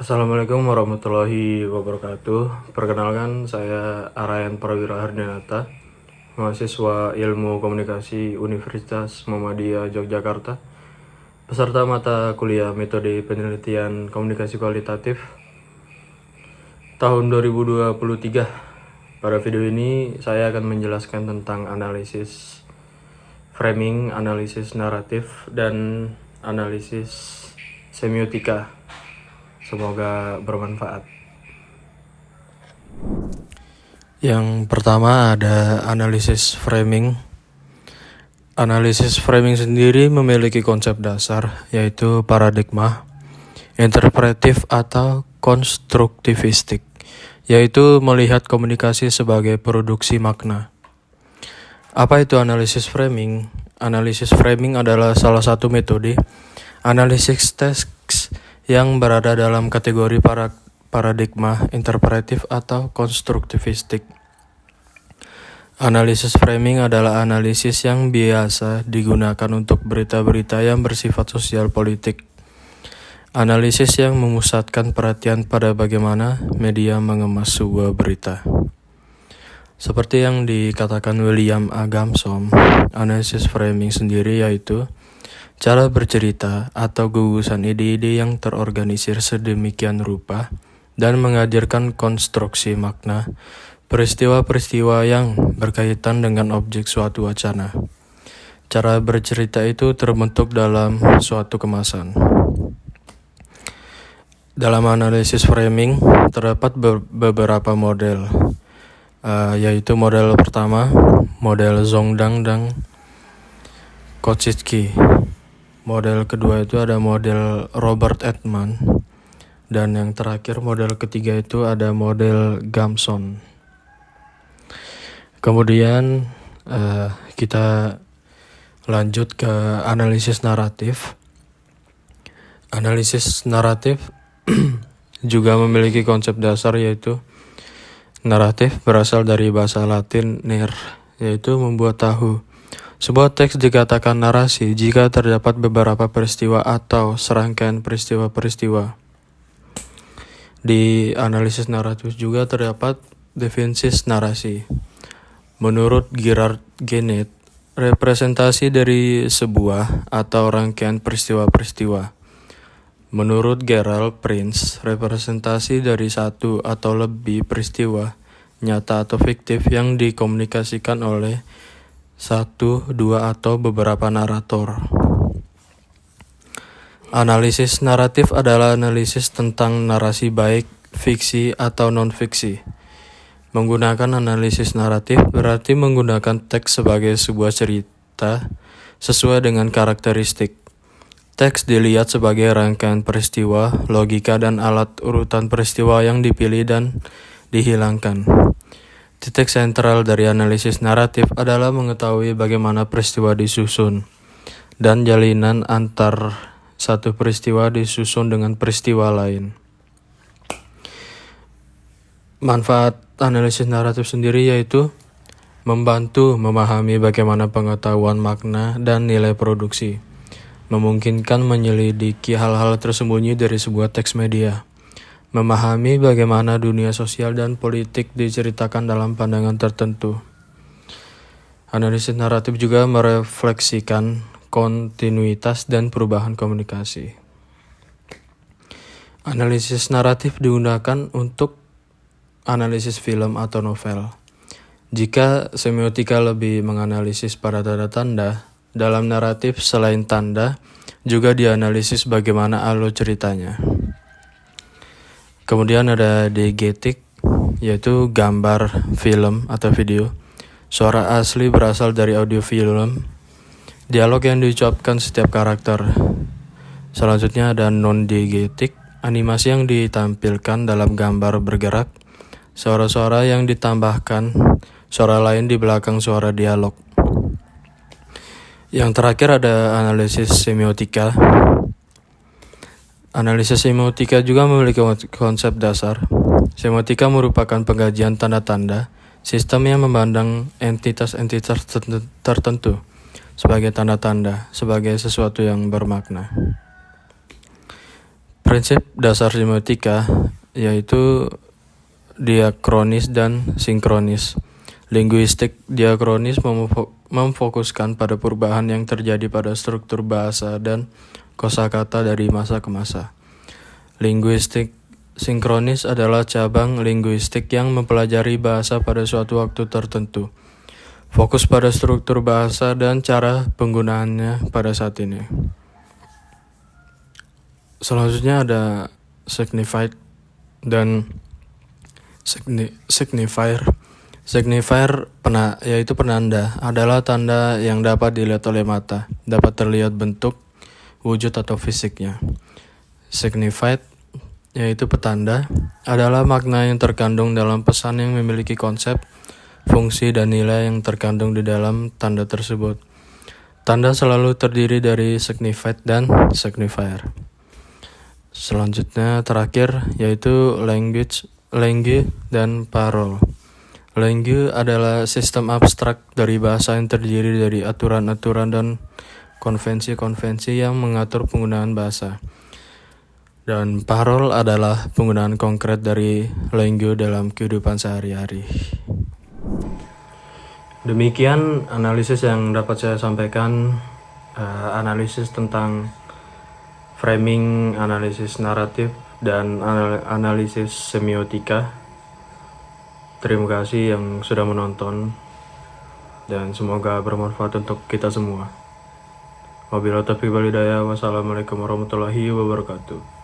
Assalamualaikum warahmatullahi wabarakatuh. Perkenalkan, saya Arayan Prawira Hardianata, mahasiswa Ilmu Komunikasi Universitas Muhammadiyah Yogyakarta, peserta mata kuliah Metode Penelitian Komunikasi Kualitatif tahun 2023. Pada video ini saya akan menjelaskan tentang analisis framing, analisis naratif, dan analisis semiotika. Semoga bermanfaat. Yang pertama ada analisis framing. Analisis framing sendiri memiliki konsep dasar, yaitu paradigma, interpretif atau konstruktivistik, yaitu melihat komunikasi sebagai produksi makna. Apa itu analisis framing? Analisis framing adalah salah satu metode analisis teks yang berada dalam kategori paradigma, interpretif, atau konstruktivistik. Analisis framing adalah analisis yang biasa digunakan untuk berita-berita yang bersifat sosial politik. Analisis yang memusatkan perhatian pada bagaimana media mengemas sebuah berita. Seperti yang dikatakan William A. Gambson, analisis framing sendiri yaitu cara bercerita atau gugusan ide-ide yang terorganisir sedemikian rupa dan menghadirkan konstruksi makna peristiwa-peristiwa yang berkaitan dengan objek suatu wacana. Cara bercerita itu terbentuk dalam suatu kemasan. Dalam analisis framing terdapat beberapa model, yaitu model pertama, model Zongdang dan Koczycki. Model kedua itu ada model Robert Edman, dan yang terakhir model ketiga itu ada model Gambson. Kemudian kita lanjut ke analisis naratif. Analisis naratif juga memiliki konsep dasar, yaitu naratif berasal dari bahasa Latin ner, yaitu membuat tahu. Sebuah teks dikatakan narasi jika terdapat beberapa peristiwa atau serangkaian peristiwa-peristiwa. Di analisis naratif juga terdapat definisi narasi. Menurut Gerard Genette, representasi dari sebuah atau rangkaian peristiwa-peristiwa. Menurut Gerald Prince, representasi dari satu atau lebih peristiwa nyata atau fiktif yang dikomunikasikan oleh satu, dua, atau beberapa narator. Analisis naratif adalah analisis tentang narasi baik fiksi atau non-fiksi. Menggunakan analisis naratif berarti menggunakan teks sebagai sebuah cerita sesuai dengan karakteristik. Teks dilihat sebagai rangkaian peristiwa, logika, dan alat urutan peristiwa yang dipilih dan dihilangkan. Titik sentral dari analisis naratif adalah mengetahui bagaimana peristiwa disusun dan jalinan antar satu peristiwa disusun dengan peristiwa lain. Manfaat analisis naratif sendiri yaitu membantu memahami bagaimana pengetahuan makna dan nilai produksi, memungkinkan menyelidiki hal-hal tersembunyi dari sebuah teks media, memahami bagaimana dunia sosial dan politik diceritakan dalam pandangan tertentu. Analisis naratif juga merefleksikan kontinuitas dan perubahan komunikasi. Analisis naratif digunakan untuk analisis film atau novel. Jika semiotika lebih menganalisis para tanda-tanda, dalam naratif selain tanda, juga dianalisis bagaimana alur ceritanya. Kemudian ada diegetik, yaitu gambar, film, atau video. Suara asli berasal dari audio film. Dialog yang diucapkan setiap karakter. Selanjutnya ada non-diegetik, animasi yang ditampilkan dalam gambar bergerak. Suara-suara yang ditambahkan, suara lain di belakang suara dialog. Yang terakhir ada analisis semiotika. Analisis semiotika juga memiliki konsep dasar. Semiotika merupakan pengkajian tanda-tanda, sistem yang memandang entitas-entitas tertentu sebagai tanda-tanda, sebagai sesuatu yang bermakna. Prinsip dasar semiotika yaitu diakronis dan sinkronis. Linguistik diakronis memfokuskan pada perubahan yang terjadi pada struktur bahasa dan kosakata dari masa ke masa. Linguistik sinkronis adalah cabang linguistik yang mempelajari bahasa pada suatu waktu tertentu. Fokus pada struktur bahasa dan cara penggunaannya pada saat ini. Selanjutnya ada signified dan signifier. Signifier yaitu penanda, adalah tanda yang dapat dilihat oleh mata, dapat terlihat bentuk, wujud atau fisiknya. Signified yaitu petanda, adalah makna yang terkandung dalam pesan yang memiliki konsep, fungsi, dan nilai yang terkandung di dalam tanda tersebut. Tanda selalu terdiri dari signified dan signifier. Selanjutnya terakhir yaitu language dan parole. Language adalah sistem abstrak dari bahasa yang terdiri dari aturan-aturan dan konvensi-konvensi yang mengatur penggunaan bahasa. Dan parole adalah penggunaan konkret dari language dalam kehidupan sehari-hari. Demikian analisis yang dapat saya sampaikan, analisis tentang framing, analisis naratif, dan analisis semiotika. Terima kasih yang sudah menonton dan semoga bermanfaat untuk kita semua. Wabillahi taufiq wal hidayah. Wassalamualaikum warahmatullahi wabarakatuh.